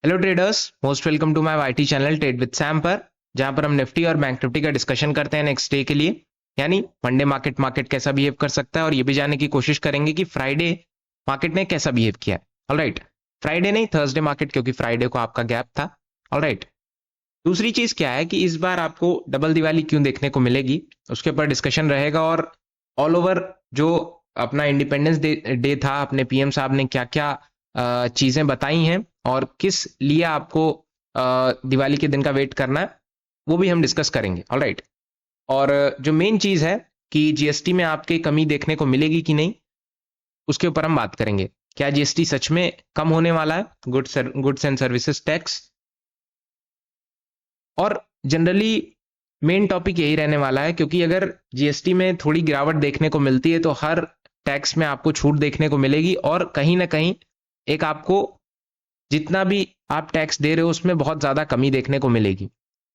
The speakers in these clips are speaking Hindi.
Hello traders, most welcome to my YT channel trade with Sam पर, जहां पर हम निफ्टी और बैंक निफ्टी का डिस्कशन करते हैं नेक्स्ट डे के लिए। यानी मंडे मार्केट कैसा बिहेव कर सकता है, और ये भी जानने की कोशिश करेंगे कि फ्राइडे मार्केट ने कैसा बिहेव किया है। ऑलराइट, फ्राइडे नहीं, थर्सडे मार्केट, क्योंकि फ्राइडे को आपका गैप था। ऑलराइट, दूसरी चीज क्या है कि इस बार आपको डबल दिवाली क्यों देखने को मिलेगी, उसके ऊपर डिस्कशन रहेगा। और ऑल ओवर जो अपना इंडिपेंडेंस डे था, अपने पीएम साहब ने क्या क्या चीजें बताई हैं और किस लिए आपको दिवाली के दिन का वेट करना है, वो भी हम डिस्कस करेंगे। ऑलराइट, और जो मेन चीज है कि जीएसटी में आपके कमी देखने को मिलेगी कि नहीं, उसके ऊपर हम बात करेंगे। क्या जीएसटी सच में कम होने वाला है, गुड्स एंड सर्विसेज टैक्स? और जनरली मेन टॉपिक यही रहने वाला है, क्योंकि अगर जीएसटी में थोड़ी गिरावट देखने को मिलती है तो हर टैक्स में आपको छूट देखने को मिलेगी, और कहीं ना कहीं एक आपको जितना भी आप टैक्स दे रहे हो उसमें बहुत ज्यादा कमी देखने को मिलेगी।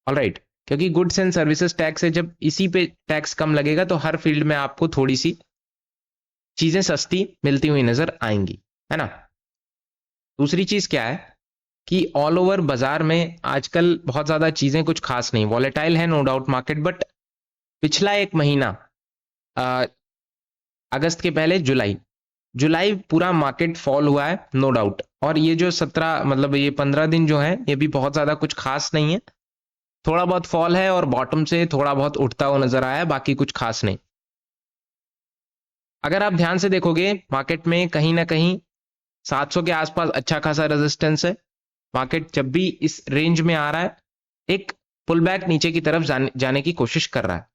ऑलराइट, क्योंकि गुड्स एंड सर्विसेज टैक्स है, जब इसी पे टैक्स कम लगेगा तो हर फील्ड में आपको थोड़ी सी चीजें सस्ती मिलती हुई नजर आएंगी, है ना। दूसरी चीज क्या है कि ऑल ओवर बाजार में आजकल बहुत ज्यादा चीजें कुछ खास नहीं, वॉलेटाइल है नो डाउट मार्केट, बट पिछला एक महीना, अ, अगस्त के पहले जुलाई जुलाई पूरा मार्केट फॉल हुआ है नो डाउट। और ये जो 17 मतलब ये 15 दिन जो है, ये भी बहुत ज्यादा कुछ खास नहीं है। थोड़ा बहुत फॉल है और बॉटम से थोड़ा बहुत उठता हुआ नजर आया है, बाकी कुछ खास नहीं। अगर आप ध्यान से देखोगे मार्केट में कहीं ना कहीं 700 के आसपास अच्छा खासा रेजिस्टेंस है। मार्केट जब भी इस रेंज में आ रहा है, एक पुल बैक नीचे की तरफ जाने की कोशिश कर रहा है।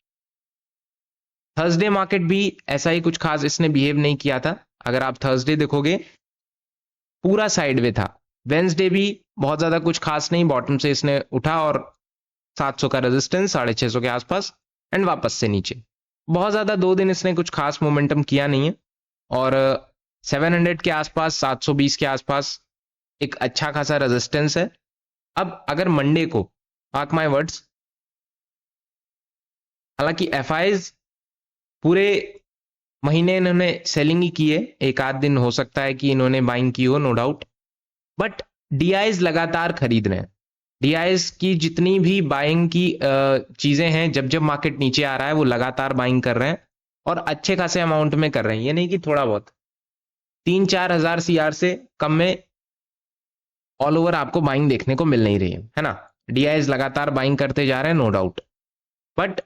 थर्सडे मार्केट भी ऐसा ही कुछ खास इसने बिहेव नहीं किया था। अगर आप थर्सडे देखोगे पूरा साइडवे था। वेंसडे भी बहुत ज्यादा कुछ खास नहीं, बॉटम से इसने उठा और 700 का रेजिस्टेंस 650 के आसपास एंड वापस से नीचे। बहुत ज्यादा 2 दिन इसने कुछ खास मोमेंटम किया नहीं है। और 700 के आसपास, 720 के आसपास एक अच्छा खासा रेजिस्टेंस है। अब अगर मंडे को, मार्क माय वर्ड्स, हालांकि एफआईज पूरे महीने इन्होंने सेलिंग ही की है, एक आध दिन हो सकता है कि इन्होंने बाइंग की हो नो डाउट, बट डीआईज लगातार खरीद रहे हैं। डीआईज की जितनी भी बाइंग की चीजें हैं, जब जब मार्केट नीचे आ रहा है वो लगातार बाइंग कर रहे हैं, और अच्छे खासे अमाउंट में कर रहे हैं। ये नहीं कि थोड़ा बहुत, 3-4 हजार सीआर से कम में ऑल ओवर आपको बाइंग देखने को मिल नहीं रही है ना। डीआईज लगातार बाइंग करते जा रहे हैं नो डाउट, बट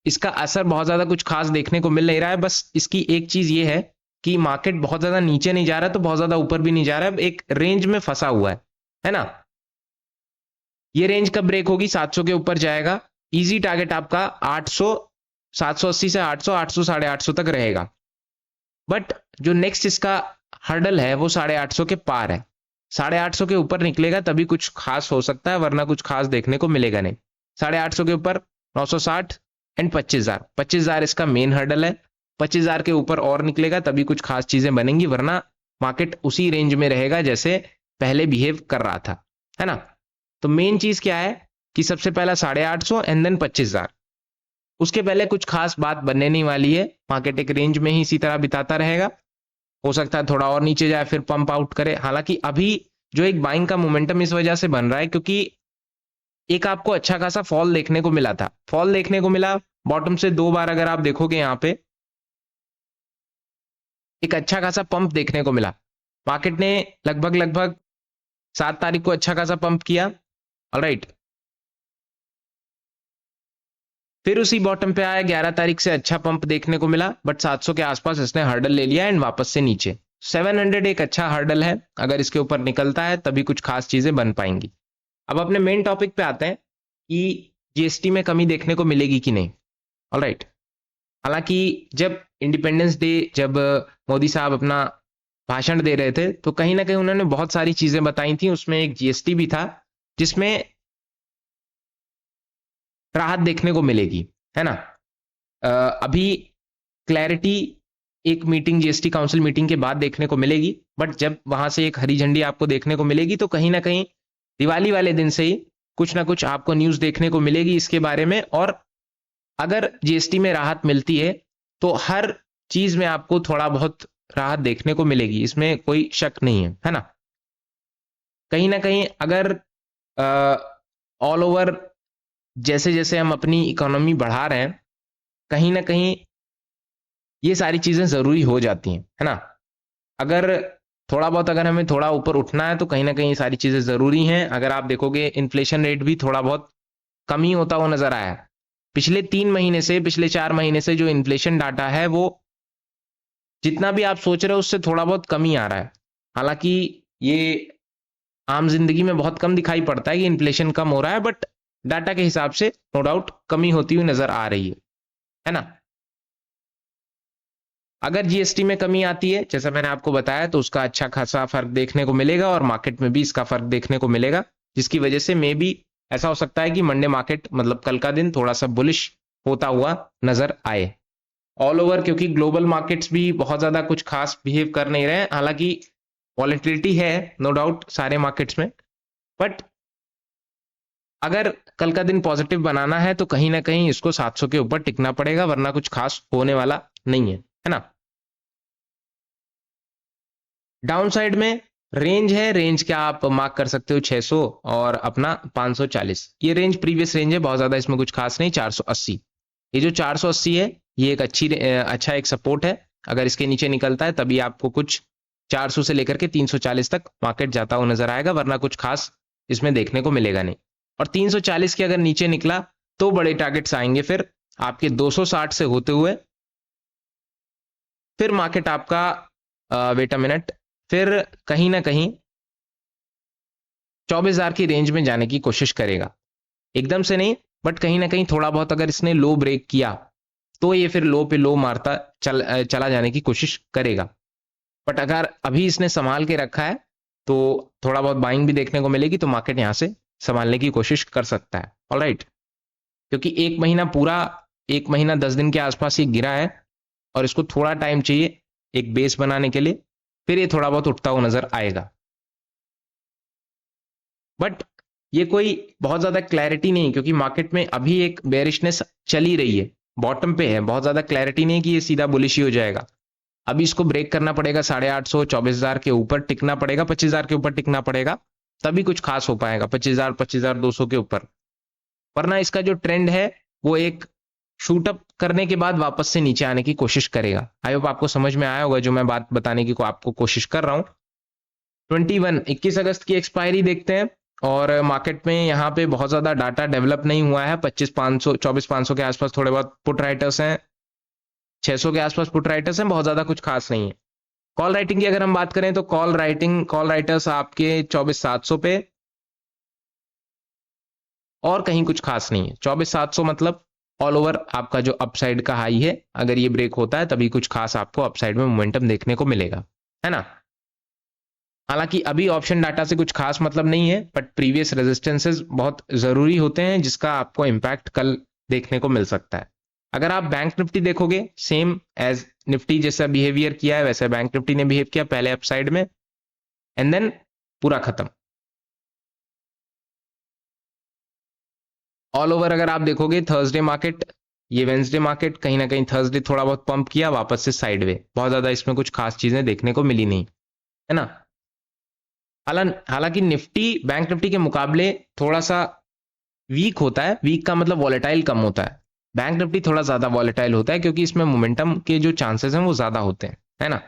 इसका असर बहुत ज्यादा कुछ खास देखने को मिल नहीं रहा है। बस इसकी एक चीज ये है कि मार्केट बहुत ज्यादा नीचे नहीं जा रहा है तो बहुत ज्यादा ऊपर भी नहीं जा रहा है, एक रेंज में फंसा हुआ है ना। ये रेंज कब ब्रेक होगी, 700 के ऊपर जाएगा, इजी टारगेट आपका 800, 780 से 800, 800 850 तक रहेगा। बट जो नेक्स्ट इसका हर्डल है वो 850 के पार है। 850 के ऊपर निकलेगा तभी कुछ खास हो सकता है, वरना कुछ खास देखने को मिलेगा नहीं। 850 के ऊपर 960 एंड 25,000, 25,000 इसका मेन हर्डल है। 25,000 के ऊपर और निकलेगा तभी कुछ खास चीजें बनेंगी, वरना मार्केट उसी रेंज में रहेगा जैसे पहले बिहेव कर रहा था, है ना। तो मेन चीज क्या है कि सबसे पहला 850 एंड देन 25,000, उसके पहले कुछ खास बात बनने नहीं वाली है। मार्केट एक रेंज में ही इसी तरह बिताता रहेगा, हो सकता है थोड़ा और नीचे जाए फिर पंप आउट करे। हालांकि अभी जो एक बाइंग का मोमेंटम इस वजह से बन रहा है क्योंकि एक आपको अच्छा खासा फॉल देखने को मिला था, फॉल देखने को मिला बॉटम से 2 बार। अगर आप देखोगे यहाँ पे एक अच्छा खासा पंप देखने को मिला। मार्केट ने लगभग लगभग 7 तारीख को अच्छा खासा पंप किया, ऑलराइट। फिर उसी बॉटम पे आया, 11 तारीख से अच्छा पंप देखने को मिला, बट 700 के आसपास इसने हर्डल ले लिया एंड वापस से नीचे। 700 एक अच्छा हर्डल है, अगर इसके ऊपर निकलता है तभी कुछ खास चीजें बन पाएंगी। अब अपने मेन टॉपिक पे आते हैं कि जीएसटी में कमी देखने को मिलेगी कि नहीं। ऑलराइट, हालांकि जब इंडिपेंडेंस डे, जब मोदी साहब अपना भाषण दे रहे थे तो कहीं ना कहीं उन्होंने बहुत सारी चीजें बताई थी, उसमें एक जीएसटी भी था जिसमें राहत देखने को मिलेगी, है ना। अभी क्लैरिटी एक मीटिंग, जीएसटी काउंसिल मीटिंग के बाद देखने को मिलेगी, बट जब वहां से एक हरी झंडी आपको देखने को मिलेगी तो कहीं ना कहीं दिवाली वाले दिन से ही कुछ ना कुछ आपको न्यूज देखने को मिलेगी इसके बारे में। और अगर जीएसटी में राहत मिलती है तो हर चीज में आपको थोड़ा बहुत राहत देखने को मिलेगी, इसमें कोई शक नहीं है ना। कहीं ना कहीं अगर ऑल ओवर जैसे जैसे हम अपनी इकोनॉमी बढ़ा रहे हैं, कहीं ना कहीं ये सारी चीजें जरूरी हो जाती हैं, है ना। अगर थोड़ा बहुत अगर हमें थोड़ा ऊपर उठना है तो कहीं ना कहीं ये सारी चीजें जरूरी हैं। अगर आप देखोगे इन्फ्लेशन रेट भी थोड़ा बहुत कम ही होता हुआ नजर आया है। पिछले 3 महीने से, पिछले 4 महीने से जो इन्फ्लेशन डाटा है वो जितना भी आप सोच रहे हो उससे थोड़ा बहुत कम ही आ रहा है। हालांकि ये आम जिंदगी में बहुत कम दिखाई पड़ता है कि इन्फ्लेशन कम हो रहा है, बट डाटा के हिसाब से नो डाउट कमी होती हुई नजर आ रही है ना। अगर जीएसटी में कमी आती है जैसा मैंने आपको बताया तो उसका अच्छा खासा फर्क देखने को मिलेगा और मार्केट में भी इसका फर्क देखने को मिलेगा, जिसकी वजह से मे बी ऐसा हो सकता है कि मंडे मार्केट मतलब कल का दिन थोड़ा सा बुलिश होता हुआ नजर आए ऑल ओवर, क्योंकि ग्लोबल मार्केट्स भी बहुत ज्यादा कुछ खास बिहेव कर नहीं रहे हैं। हालांकि वॉलेटिलिटी है नो डाउट सारे मार्केट्स में, बट अगर कल का दिन पॉजिटिव बनाना है तो कहीं ना कहीं इसको 700 के ऊपर टिकना पड़ेगा, वरना कुछ खास होने वाला नहीं है ना। डाउन साइड में रेंज है, रेंज क्या आप मार्क कर सकते हो 600 और अपना 540, ये रेंज प्रीवियस रेंज है, बहुत ज्यादा इसमें कुछ खास नहीं। 480, ये जो 480 है ये एक अच्छा एक सपोर्ट है। अगर इसके नीचे निकलता है तभी आपको कुछ 400 से लेकर के 340 तक मार्केट जाता हुआ नजर आएगा, वरना कुछ खास इसमें देखने को मिलेगा नहीं। और 340 के अगर नीचे निकला तो बड़े टारगेट्स आएंगे फिर आपके 260 से होते हुए, फिर मार्केट आपका वेट अ मिनट, फिर कहीं ना कहीं 24,000 की रेंज में जाने की कोशिश करेगा। एकदम से नहीं, बट कहीं ना कहीं थोड़ा बहुत अगर इसने लो ब्रेक किया तो ये फिर लो पे लो मारता चला जाने की कोशिश करेगा। बट अगर अभी इसने संभाल के रखा है तो थोड़ा बहुत बाइंग भी देखने को मिलेगी, तो मार्केट यहां से संभालने की कोशिश कर सकता है। ऑलराइट, क्योंकि एक महीना पूरा, 1 महीना 10 दिन के आसपास ये गिरा है और इसको थोड़ा टाइम चाहिए एक बेस बनाने के लिए, फिर ये थोड़ा बहुत उठता हुआ नजर आएगा। बट ये कोई बहुत ज्यादा क्लैरिटी नहीं, क्योंकि मार्केट में अभी एक बेरिशनेस चली रही है, बॉटम पे है, बहुत ज्यादा क्लैरिटी नहीं कि ये सीधा बुलिश ही हो जाएगा। अभी इसको ब्रेक करना पड़ेगा 850, 24,000 के ऊपर टिकना पड़ेगा, 25,000 के ऊपर टिकना पड़ेगा, तभी कुछ खास हो पाएगा। 25,000, 25,200 के ऊपर, वरना इसका जो ट्रेंड है वो एक शूट अप करने के बाद वापस से नीचे आने की कोशिश करेगा। आई होप आपको समझ में आया होगा जो मैं बात बताने की आपको कोशिश कर रहा हूं। 21 अगस्त की एक्सपायरी देखते हैं, और मार्केट में यहाँ पे बहुत ज्यादा डाटा डेवलप नहीं हुआ है। 25,500, 24,500 के आसपास थोड़े बहुत पुट राइटर्स हैं, 600 के आसपास पुट राइटर्स हैं, बहुत ज्यादा कुछ खास नहीं है। कॉल राइटिंग की अगर हम बात करें तो कॉल राइटर्स आपके 24,700 पे, और कहीं कुछ खास नहीं है। 24,700 मतलब ऑल ओवर आपका जो अपसाइड का हाई है, अगर ये ब्रेक होता है तभी कुछ खास आपको अपसाइड में मोमेंटम देखने को मिलेगा, है ना। हालांकि अभी ऑप्शन डाटा से कुछ खास मतलब नहीं है, बट प्रीवियस रेजिस्टेंसेस बहुत जरूरी होते हैं जिसका आपको इंपैक्ट कल देखने को मिल सकता है। अगर आप बैंक निफ्टी देखोगे, सेम एज निफ्टी जैसा बिहेवियर किया है वैसे बैंक निफ्टी ने बिहेव किया, पहले अपसाइड में एंड देन पूरा खत्म। ऑल ओवर अगर आप देखोगे थर्सडे मार्केट, ये वेंसडे मार्केट, कहीं ना कहीं थर्सडे थोड़ा बहुत पंप किया, वापस से साइडवे, बहुत ज्यादा इसमें कुछ खास चीजें देखने को मिली नहीं, है ना। हालांकि निफ्टी बैंक निफ्टी के मुकाबले थोड़ा सा वीक होता है, वीक का मतलब वॉलेटाइल कम होता है। बैंक निफ्टी थोड़ा ज्यादा वॉलेटाइल होता है क्योंकि इसमें मोमेंटम के जो चांसेस हैं वो ज्यादा होते हैं, है ना।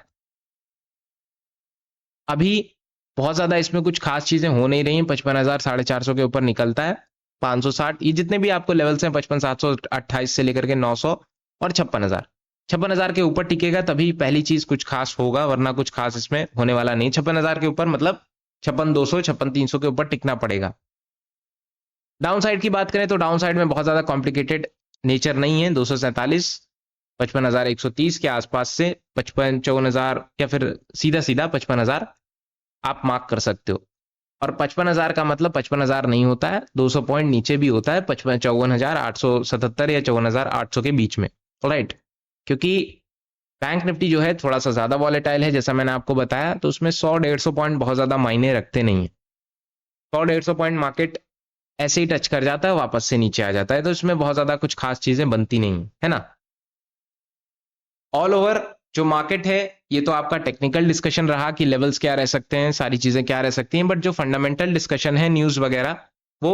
अभी बहुत ज्यादा इसमें कुछ खास चीजें हो नहीं रही हैं। 55,000 450 के ऊपर निकलता है, 560, ये जितने भी आपको लेवल्स हैं 55,728 से लेकर के 900 और 56,000, 56,000 के ऊपर टिकेगा तभी पहली चीज कुछ खास होगा, वरना कुछ खास इसमें होने वाला नहीं। 56,000 के ऊपर मतलब 56,200, 56,300 के ऊपर टिकना पड़ेगा। डाउन साइड की बात करें तो डाउन साइड में बहुत ज्यादा कॉम्प्लिकेटेड नेचर नहीं है। 247, 55,130 के आसपास से 55, 54,000 या फिर सीधा सीधा 55,000 आप मार्क कर सकते हो। और 55,000 का मतलब 55,000 नहीं होता है, 200 पॉइंट नीचे भी होता है, 54,877 या 54,800 के बीच में, राइट। क्योंकि बैंक निफ्टी जो है थोड़ा सा ज्यादा वॉलेटाइल है, जैसा मैंने आपको बताया, तो उसमें 100-150 पॉइंट बहुत ज्यादा मायने रखते नहीं है। 100-150 पॉइंट मार्केट ऐसे ही टच कर जाता है, वापस से नीचे आ जाता है, तो इसमें बहुत ज्यादा कुछ खास चीजें बनती नहीं है ना। ऑल ओवर जो मार्केट है, ये तो आपका टेक्निकल डिस्कशन रहा कि लेवल्स क्या रह सकते हैं, सारी चीजें क्या रह सकती हैं, बट जो फंडामेंटल डिस्कशन है न्यूज वगैरह, वो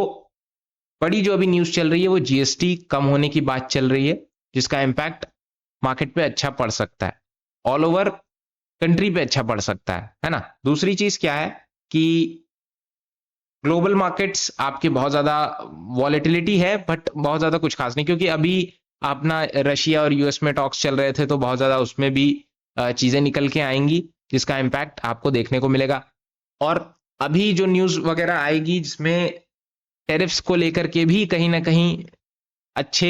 बड़ी जो अभी न्यूज चल रही है वो जीएसटी कम होने की बात चल रही है, जिसका इम्पैक्ट मार्केट पे अच्छा पड़ सकता है, ऑल ओवर कंट्री पे अच्छा पड़ सकता है ना। दूसरी चीज क्या है कि ग्लोबल मार्केट्स आपके बहुत ज्यादा वॉलेटिलिटी है, बट बहुत ज्यादा कुछ खास नहीं, क्योंकि अभी अपना रशिया और यूएस में टॉक्स चल रहे थे, तो बहुत ज्यादा उसमें भी चीजें निकल के आएंगी जिसका इम्पैक्ट आपको देखने को मिलेगा। और अभी जो न्यूज वगैरह आएगी जिसमें टेरिफ्स को लेकर के भी कहीं ना कहीं अच्छे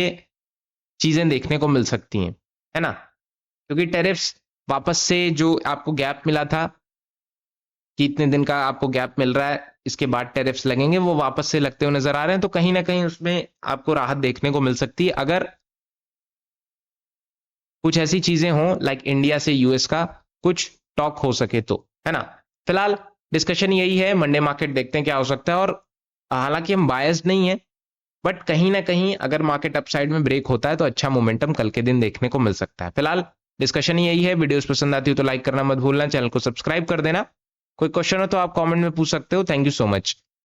चीजें देखने को मिल सकती हैं, है ना, क्योंकि टेरिफ्स वापस से जो आपको गैप मिला था कि इतने दिन का आपको गैप मिल रहा है, इसके बाद टेरिफ्स लगेंगे, वो वापस से लगते हुए नजर आ रहे हैं, तो कहीं ना कहीं उसमें आपको राहत देखने को मिल सकती है अगर कुछ ऐसी चीजें हों लाइक इंडिया से यूएस का कुछ टॉक हो सके तो, है ना। फिलहाल डिस्कशन यही है, मंडे मार्केट देखते हैं क्या हो सकता है, और हालांकि हम बायस्ड नहीं है, बट कहीं ना कहीं अगर मार्केट अपसाइड में ब्रेक होता है तो अच्छा मोमेंटम कल के दिन देखने को मिल सकता है। फिलहाल डिस्कशन यही है, वीडियोस पसंद आती हो तो लाइक करना मत भूलना, चैनल को सब्सक्राइब कर देना। कोई क्वेश्चन हो तो आप कमेंट में पूछ सकते हो। Thank you so much.